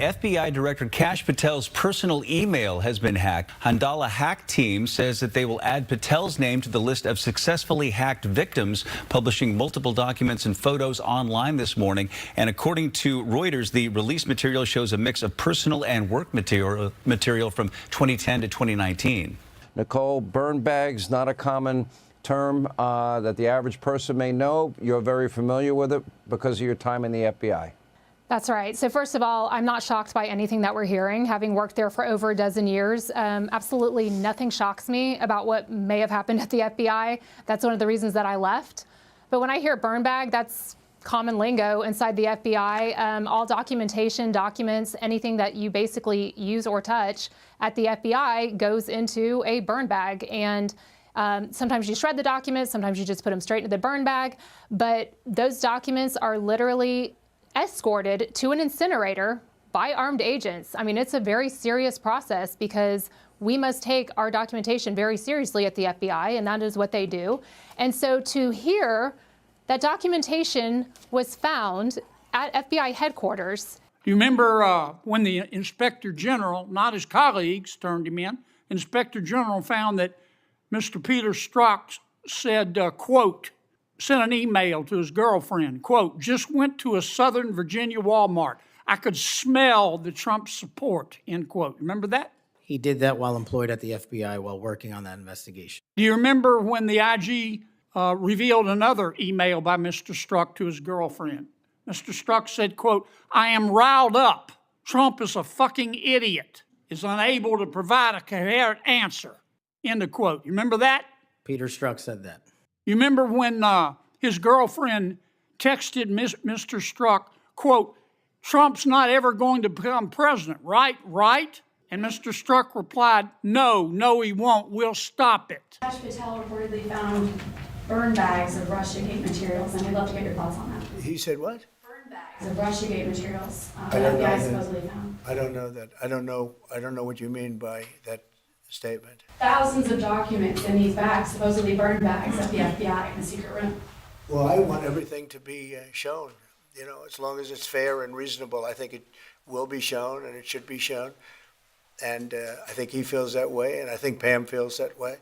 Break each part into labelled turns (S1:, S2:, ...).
S1: FBI Director Kash Patel's personal email has been hacked. Handala Hack Team says that they will add Patel's name to the list of successfully hacked victims, publishing multiple documents and photos online this morning. And according to Reuters, the release material shows a mix of personal and work material from 2010 to 2019.
S2: Nicole, burn bags, not a common term that the average person may know. You're very familiar with it because of your time in the FBI.
S3: That's right. So first of all, I'm not shocked by anything that we're hearing, having worked there for over a dozen years. Absolutely nothing shocks me about what may have happened at the FBI. That's one of the reasons that I left. But when I hear burn bag, that's common lingo inside the FBI. All documentation, documents, anything that you basically use or touch at the FBI goes into a burn bag. And sometimes you shred the documents, sometimes you just put them straight into the burn bag. But those documents are literally escorted to an incinerator by armed agents. I mean, it's a very serious process because we must take our documentation very seriously at the FBI, and that is what they do. And so to hear that documentation was found at FBI headquarters.
S4: Do you remember when the Inspector General, not his colleagues, turned him in? Inspector General found that Mr. Peter Strzok said, quote, sent an email to his girlfriend, quote, just went to a Southern Virginia Walmart. I could smell the Trump support, end quote. Remember that?
S5: He did that while employed at the FBI while working on that investigation.
S4: Do you remember when the IG revealed another email by Mr. Strzok to his girlfriend? Mr. Strzok said, quote, I am riled up. Trump is a fucking idiot, is unable to provide a coherent answer, end of quote. You remember that?
S5: Peter Strzok said that.
S4: You remember when his girlfriend texted Mr. Strzok, quote, Trump's not ever going to become president, right? Right? And Mr. Strzok replied, no, he won't. We'll stop it.
S6: Kash Patel reportedly found burn bags of Russiagate materials, and we'd love to get your thoughts on that.
S7: He said what?
S6: Burn bags of Russiagate materials
S7: I don't know
S6: FBI
S7: that.
S6: supposedly found.
S7: I don't know that. I don't know what you mean by that statement.
S6: Thousands of documents in these bags, supposedly burn bags at the FBI in the secret room.
S7: Well, I want everything to be shown. You know, as long as it's fair and reasonable, I think it will be shown and it should be shown. And I think he feels that way, and I think Pam feels that way.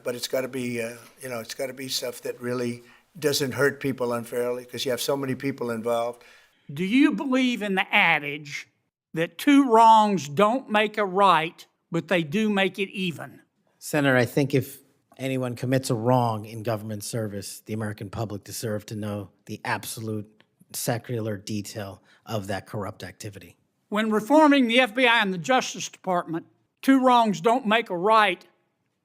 S7: But it's got to be, it's got to be stuff that really doesn't hurt people unfairly, because you have so many people involved.
S4: Do you believe in the adage that two wrongs don't make a right, but they do make it even?
S5: Senator, I think if anyone commits a wrong in government service, the American public deserve to know the absolute secular detail of that corrupt activity.
S4: When reforming the FBI and the Justice Department, two wrongs don't make a right,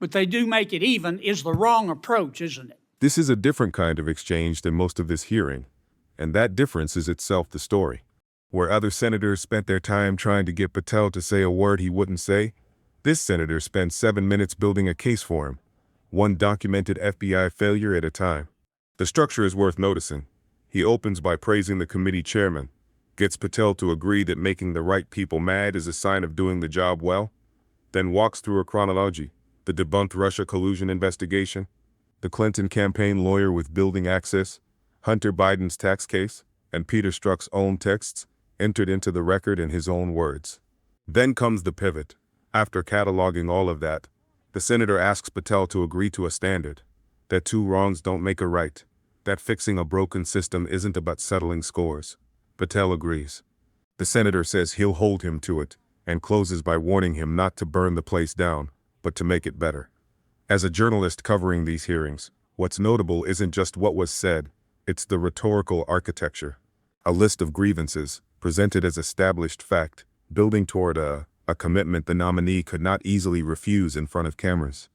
S4: but they do make it even, is the wrong approach, isn't it?
S8: This is a different kind of exchange than most of this hearing, and that difference is itself the story. Where other senators spent their time trying to get Patel to say a word he wouldn't say, this senator spent 7 minutes building a case for him, one documented FBI failure at a time. The structure is worth noticing. He opens by praising the committee chairman, gets Patel to agree that making the right people mad is a sign of doing the job well, then walks through a chronology: the debunked Russia collusion investigation, the Clinton campaign lawyer with building access, Hunter Biden's tax case, and Peter Strzok's own texts, entered into the record in his own words. Then comes the pivot. After cataloging all of that, the senator asks Patel to agree to a standard, that two wrongs don't make a right, that fixing a broken system isn't about settling scores. Patel agrees. The senator says he'll hold him to it, and closes by warning him not to burn the place down, but to make it better. As a journalist covering these hearings, what's notable isn't just what was said, it's the rhetorical architecture. A list of grievances, presented as established fact, building toward a commitment the nominee could not easily refuse in front of cameras.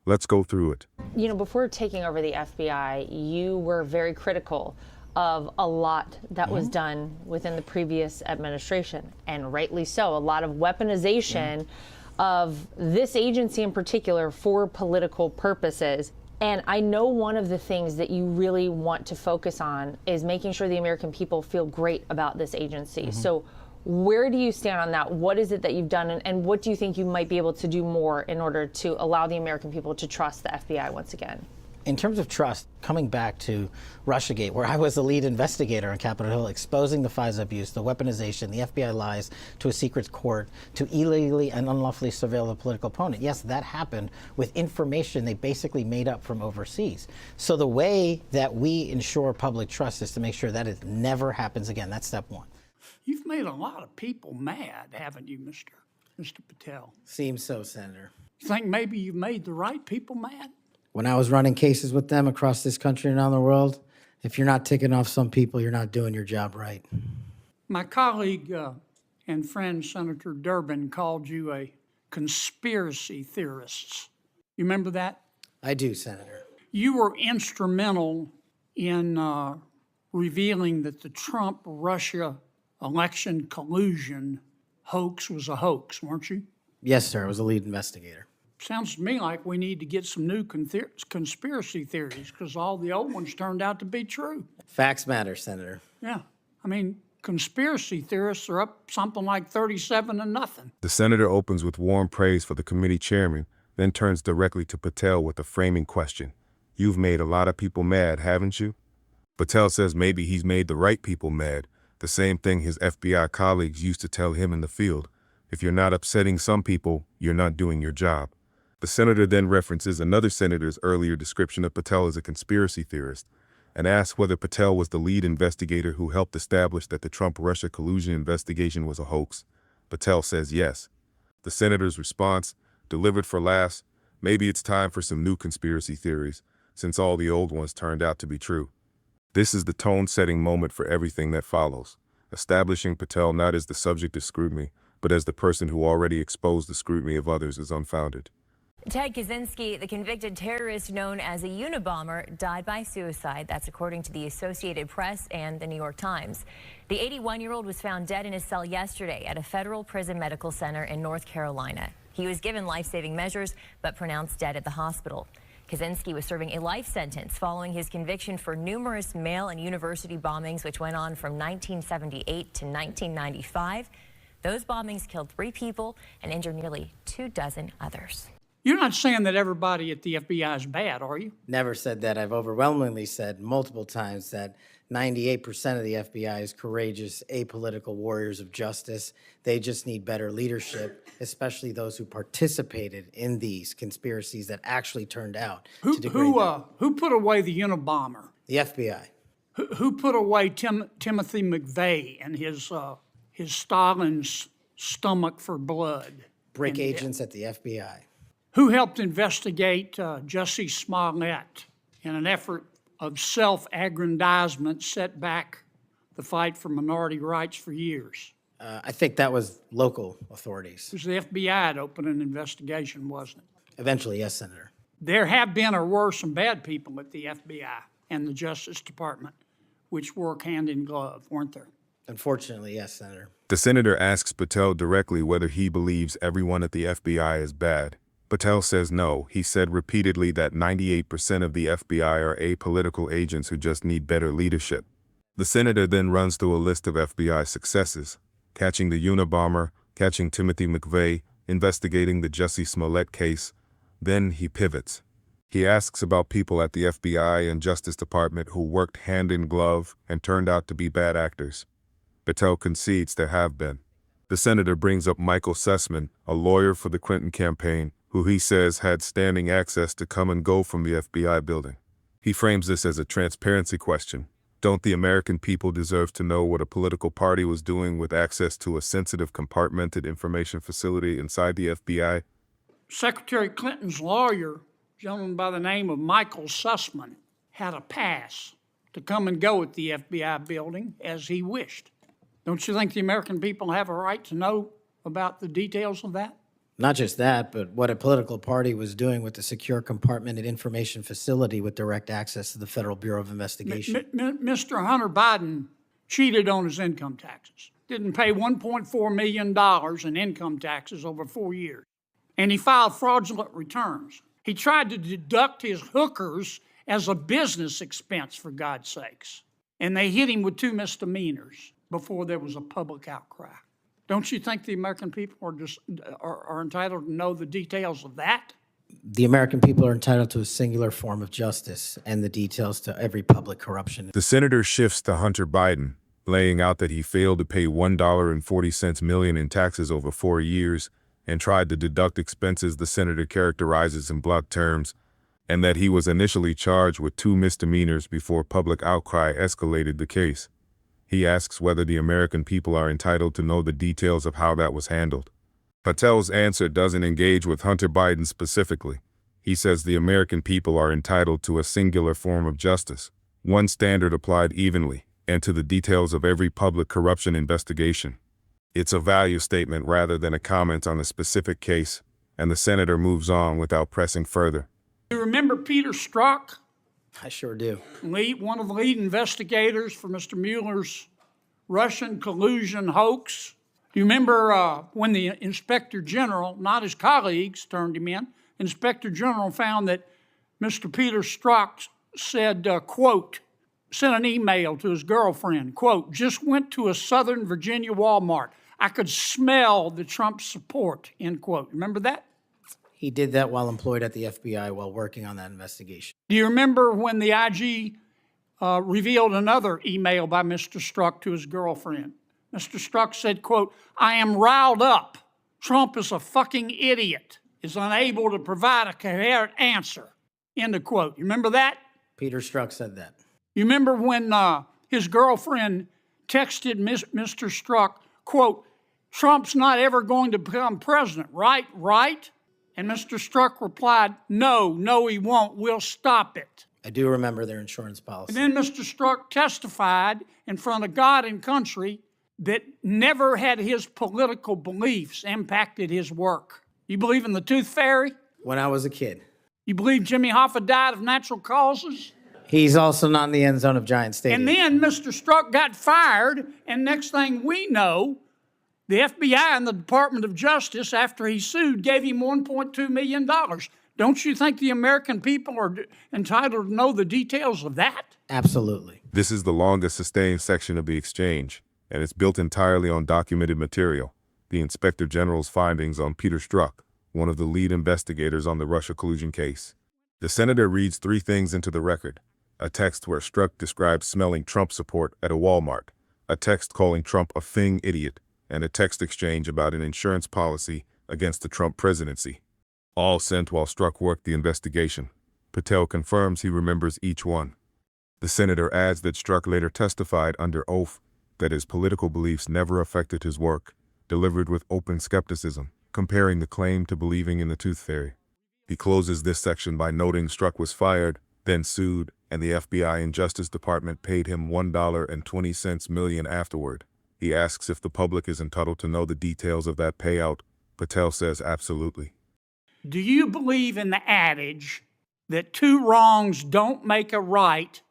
S8: Let's go through it.
S9: You know, before taking over the FBI, you were very critical of a lot that was done within the previous administration, and rightly so. A lot of weaponization of this agency in particular for political purposes. And I know one of the things that you really want to focus on is making sure the American people feel great about this agency. So where do you stand on that? What is it that you've done, and what do you think you might be able to do more in order to allow the American people to trust the FBI once again?
S5: In terms of trust, coming back to Russiagate, where I was the lead investigator on Capitol Hill, exposing the FISA abuse, the weaponization, the FBI lies to a secret court, to illegally and unlawfully surveil a political opponent. Yes, that happened with information they basically made up from overseas. So the way that we ensure public trust is to make sure that it never happens again. That's step one.
S4: You've made a lot of people mad, haven't you, Mr. Patel?
S5: Seems so, Senator.
S4: You think maybe you've made the right people mad?
S5: When I was running cases with them across this country and around the world, if you're not ticking off some people, you're not doing your job right.
S4: My colleague and friend Senator Durbin called you a conspiracy theorist. You remember that?
S5: I do, Senator.
S4: You were instrumental in revealing that the Trump-Russia election collusion hoax was a hoax, weren't you?
S5: Yes, sir. I was a lead investigator.
S4: Sounds to me like we need to get some new conspiracy theories because all the old ones turned out to be true.
S5: Facts matter, Senator.
S4: Yeah. I mean, conspiracy theorists are up something like 37-0.
S8: The senator opens with warm praise for the committee chairman, then turns directly to Patel with a framing question. You've made a lot of people mad, haven't you? Patel says maybe he's made the right people mad, the same thing his FBI colleagues used to tell him in the field. If you're not upsetting some people, you're not doing your job. The senator then references another senator's earlier description of Patel as a conspiracy theorist and asks whether Patel was the lead investigator who helped establish that the Trump-Russia collusion investigation was a hoax. Patel says yes. The senator's response, delivered for laughs, maybe it's time for some new conspiracy theories, since all the old ones turned out to be true. This is the tone-setting moment for everything that follows, establishing Patel not as the subject of scrutiny, but as the person who already exposed the scrutiny of others as unfounded.
S10: Ted Kaczynski, the convicted terrorist known as a Unabomber, died by suicide. That's according to the Associated Press and the New York Times. The 81-year-old was found dead in his cell yesterday at a federal prison medical center in North Carolina. He was given life-saving measures, but pronounced dead at the hospital. Kaczynski was serving a life sentence following his conviction for numerous mail and university bombings, which went on from 1978 to 1995. Those bombings killed 3 people and injured nearly 24 others.
S4: You're not saying that everybody at the FBI is bad, are you?
S5: Never said that. I've overwhelmingly said multiple times that 98% of the FBI is courageous, apolitical warriors of justice. They just need better leadership, especially those who participated in these conspiracies that actually turned out to degrade them.
S4: Who put away the Unabomber?
S5: The FBI.
S4: Who put away Timothy McVeigh and his Stalin's stomach for blood?
S5: Brick agents at the FBI.
S4: Who helped investigate Jussie Smollett in an effort of self-aggrandizement set back the fight for minority rights for years?
S5: I think that was local authorities.
S4: It was the FBI that opened an investigation, wasn't it?
S5: Eventually, yes, Senator.
S4: There have been or were some bad people at the FBI and the Justice Department, which work hand in glove, weren't there?
S5: Unfortunately, yes, Senator.
S8: The senator asks Patel directly whether he believes everyone at the FBI is bad. Patel says no. He said repeatedly that 98% of the FBI are apolitical agents who just need better leadership. The senator then runs through a list of FBI successes: catching the Unabomber, catching Timothy McVeigh, investigating the Jussie Smollett case. Then he pivots. He asks about people at the FBI and Justice Department who worked hand in glove and turned out to be bad actors. Patel concedes there have been. The senator brings up Michael Sussman, a lawyer for the Clinton campaign, who he says had standing access to come and go from the FBI building. He frames this as a transparency question. Don't the American people deserve to know what a political party was doing with access to a sensitive, compartmented information facility inside the FBI?
S4: Secretary Clinton's lawyer, a gentleman by the name of Michael Sussman, had a pass to come and go at the FBI building as he wished. Don't you think the American people have a right to know about the details of that?
S5: Not just that, but what a political party was doing with the secure compartmented information facility with direct access to the Federal Bureau of Investigation.
S4: Mr. Hunter Biden cheated on his income taxes, didn't pay $1.4 million in income taxes over 4 years, and he filed fraudulent returns. He tried to deduct his hookers as a business expense, for God's sakes, and they hit him with 2 misdemeanors before there was a public outcry. Don't you think the American people are entitled to know the details of that?
S5: The American people are entitled to a singular form of justice and the details to every public corruption.
S8: The senator shifts to Hunter Biden, laying out that he failed to pay $1.40 million in taxes over 4 years and tried to deduct expenses the senator characterizes in blunt terms, and that he was initially charged with 2 misdemeanors before public outcry escalated the case. He asks whether the American people are entitled to know the details of how that was handled. Patel's answer doesn't engage with Hunter Biden specifically. He says the American people are entitled to a singular form of justice, one standard applied evenly, and to the details of every public corruption investigation. It's a value statement rather than a comment on a specific case, and the senator moves on without pressing further.
S4: You remember Peter Strzok,
S5: I sure do.
S4: one of the lead investigators for Mr. Mueller's Russian collusion hoax? Do you remember when the Inspector General, not his colleagues, turned him in? Inspector General found that Mr. Peter Strzok said, quote, sent an email to his girlfriend, quote, just went to a Southern Virginia Walmart. I could smell the Trump support, end quote. Remember that?
S5: He did that while employed at the FBI while working on that investigation.
S4: Do you remember when the IG revealed another email by Mr. Strzok to his girlfriend? Mr. Strzok said, quote, I am riled up. Trump is a fucking idiot, is unable to provide a coherent answer, end of quote. You remember that?
S5: Peter Strzok said that.
S4: You remember when his girlfriend texted Mr. Strzok, quote, Trump's not ever going to become president, right? Right? And Mr. Strzok replied, no, he won't. We'll stop it.
S5: I do remember their insurance policy.
S4: And then Mr. Strzok testified in front of God and country that never had his political beliefs impacted his work. You believe in the tooth fairy?
S5: When I was a kid.
S4: You believe Jimmy Hoffa died of natural causes?
S5: He's also not in the end zone of Giant Stadium.
S4: And then Mr. Strzok got fired, and next thing we know, the FBI and the Department of Justice, after he sued, gave him $1.2 million. Don't you think the American people are entitled to know the details of that?
S5: Absolutely.
S8: This is the longest sustained section of the exchange, and it's built entirely on documented material. The Inspector General's findings on Peter Strzok, one of the lead investigators on the Russia collusion case. The senator reads 3 things into the record: a text where Strzok describes smelling Trump support at a Walmart, a text calling Trump a thing idiot, and a text exchange about an insurance policy against the Trump presidency. All sent while Strzok worked the investigation. Patel confirms he remembers each one. The senator adds that Strzok later testified under oath that his political beliefs never affected his work, delivered with open skepticism, comparing the claim to believing in the tooth fairy. He closes this section by noting Strzok was fired, then sued, and the FBI and Justice Department paid him $1.20 million afterward. He asks if the public is entitled to know the details of that payout. Patel says absolutely.
S4: Do you believe in the adage that 2 wrongs don't make a right,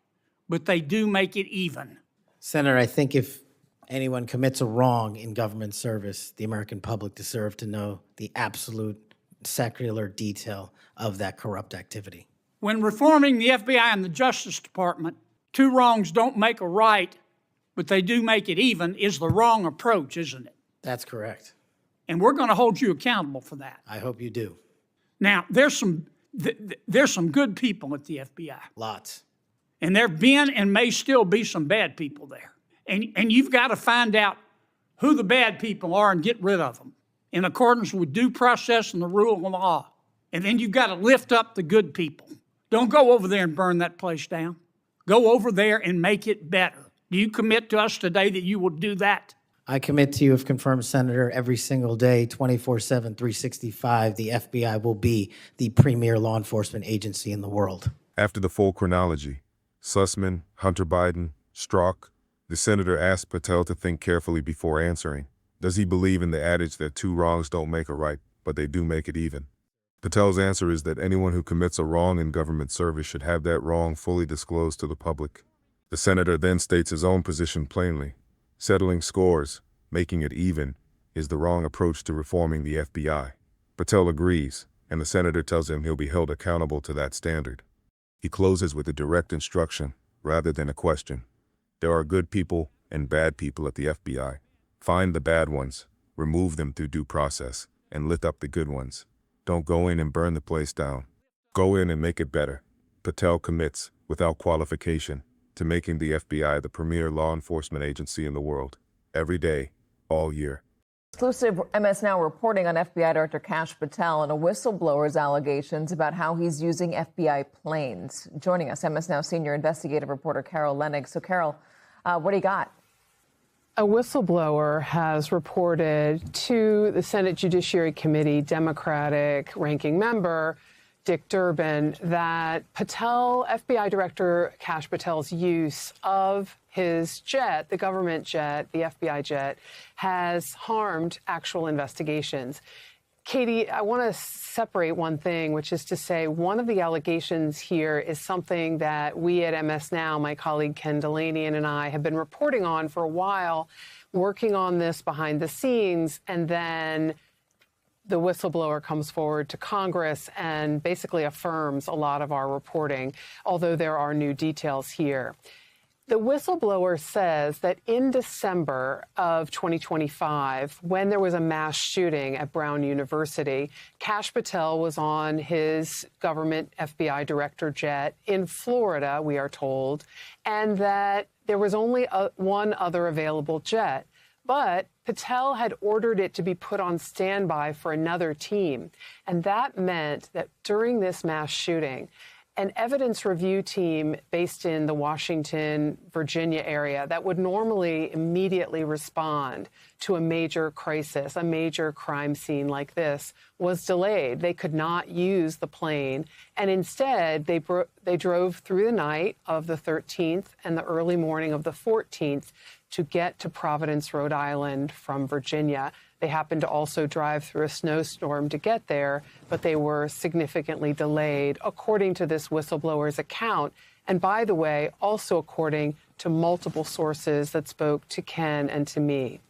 S4: but they do make it even?
S5: Senator, I think if anyone commits a wrong in government service, the American public deserve to know the absolute secular detail of that corrupt activity.
S4: When reforming the FBI and the Justice Department, 2 wrongs don't make a right, but they do make it even, is the wrong approach, isn't it?
S5: That's correct.
S4: And we're going to hold you accountable for that.
S5: I hope you do.
S4: Now, there's some good people at the FBI.
S5: Lots.
S4: And there have been and may still be some bad people there. And you've got to find out who the bad people are and get rid of them in accordance with due process and the rule of law. And then you've got to lift up the good people. Don't go over there and burn that place down. Go over there and make it better. Do you commit to us today that you will do that?
S5: I commit to you, if confirmed, Senator, every single day, 24/7, 365, the FBI will be the premier law enforcement agency in the world.
S8: After the full chronology, Sussman, Hunter Biden, Strzok, the senator asked Patel to think carefully before answering. Does he believe in the adage that 2 wrongs don't make a right, but they do make it even? Patel's answer is that anyone who commits a wrong in government service should have that wrong fully disclosed to the public. The senator then states his own position plainly. Settling scores, making it even, is the wrong approach to reforming the FBI. Patel agrees, and the senator tells him he'll be held accountable to that standard. He closes with a direct instruction, rather than a question. There are good people and bad people at the FBI. Find the bad ones, remove them through due process, and lift up the good ones. Don't go in and burn the place down. Go in and make it better. Patel commits, without qualification, to making the FBI the premier law enforcement agency in the world. Every day, all year.
S11: Exclusive MS Now reporting on FBI Director Kash Patel and a whistleblower's allegations about how he's using FBI planes. Joining us, MS Now senior investigative reporter Carol Lenig. So, Carol, what do you got?
S12: A whistleblower has reported to the Senate Judiciary Committee Democratic ranking member Dick Durbin that FBI Director Kash Patel's use of his jet, the government jet, the FBI jet, has harmed actual investigations. Katie, I want to separate one thing, which is to say one of the allegations here is something that we at MS Now, my colleague Ken Delanian and I, have been reporting on for a while, working on this behind the scenes, and then the whistleblower comes forward to Congress and basically affirms a lot of our reporting, although there are new details here. The whistleblower says that in December of 2025, when there was a mass shooting at Brown University, Kash Patel was on his government FBI director jet in Florida, we are told, and that there was only one other available jet. But Patel had ordered it to be put on standby for another team. And that meant that during this mass shooting, an evidence review team based in the Washington, Virginia area that would normally immediately respond to a major crisis, a major crime scene like this, was delayed. They could not use the plane. And instead, they drove through the night of the 13th and the early morning of the 14th to get to Providence, Rhode Island from Virginia. They happened to also drive through a snowstorm to get there, but they were significantly delayed, according to this whistleblower's account. And by the way, also according to multiple sources that spoke to Ken and to me.